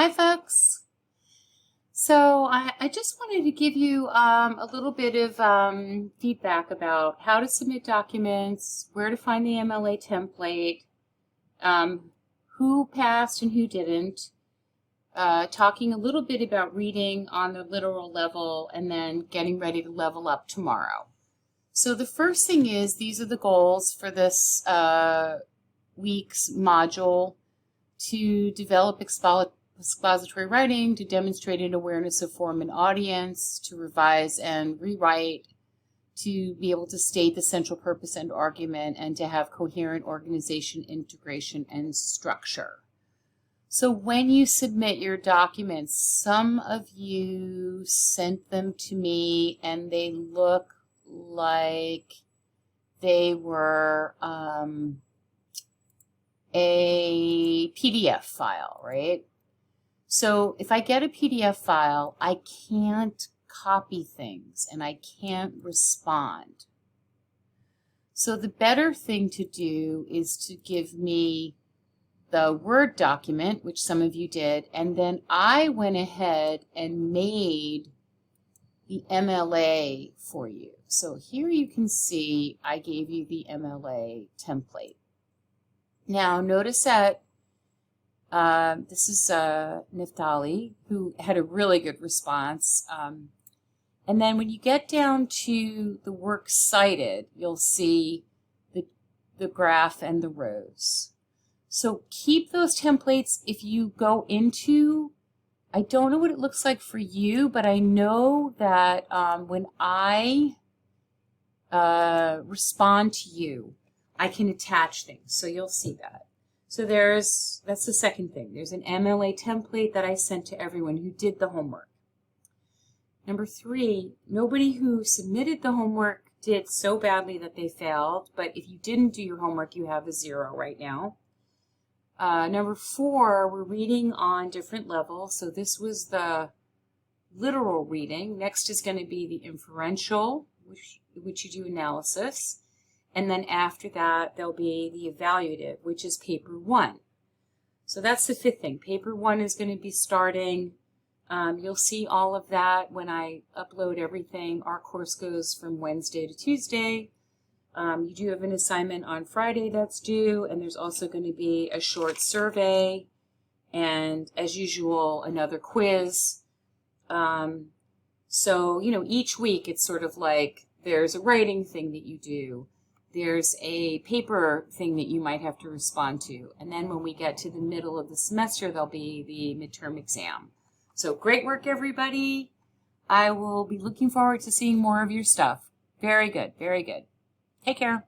Hi, folks. So I just wanted to give you a little bit of feedback about how to submit documents, where to find the MLA template, who passed and who didn't, talking a little bit about reading on the literal level, and then getting ready to level up tomorrow. So the first thing is, these are the goals for this week's module: to develop expository writing, to demonstrate an awareness of form and audience, to revise and rewrite, to be able to state the central purpose and argument, and to have coherent organization, integration, and structure. So when you submit your documents, some of you sent them to me and they look like they were a PDF file, right? So if I get a PDF file, I can't copy things and I can't respond. So the better thing to do is to give me the Word document, which some of you did, and then I went ahead and made the MLA for you. So here you can see I gave you the MLA template. Now notice that this is Naftali, who had a really good response. And then when you get down to the works cited, you'll see the graph and the rows. So keep those templates if you go into, I don't know what it looks like for you, but I know that when I respond to you, I can attach things, so you'll see that. So that's the second thing. There's an MLA template that I sent to everyone who did the homework. Number 3, nobody who submitted the homework did so badly that they failed, but if you didn't do your homework, you have a 0 right now. Number 4, we're reading on different levels. So this was the literal reading. Next is going to be the inferential, which you do analysis. And then after that, there'll be the evaluative, which is paper 1. So that's the 5th thing. Paper 1 is going to be starting. You'll see all of that when I upload everything. Our course goes from Wednesday to Tuesday. You do have an assignment on Friday that's due, and there's also going to be a short survey and, as usual, another quiz. So, each week it's sort of like there's a writing thing that you do. There's a paper thing that you might have to respond to. And then when we get to the middle of the semester, there'll be the midterm exam. So great work, everybody. I will be looking forward to seeing more of your stuff. Very good, very good. Take care.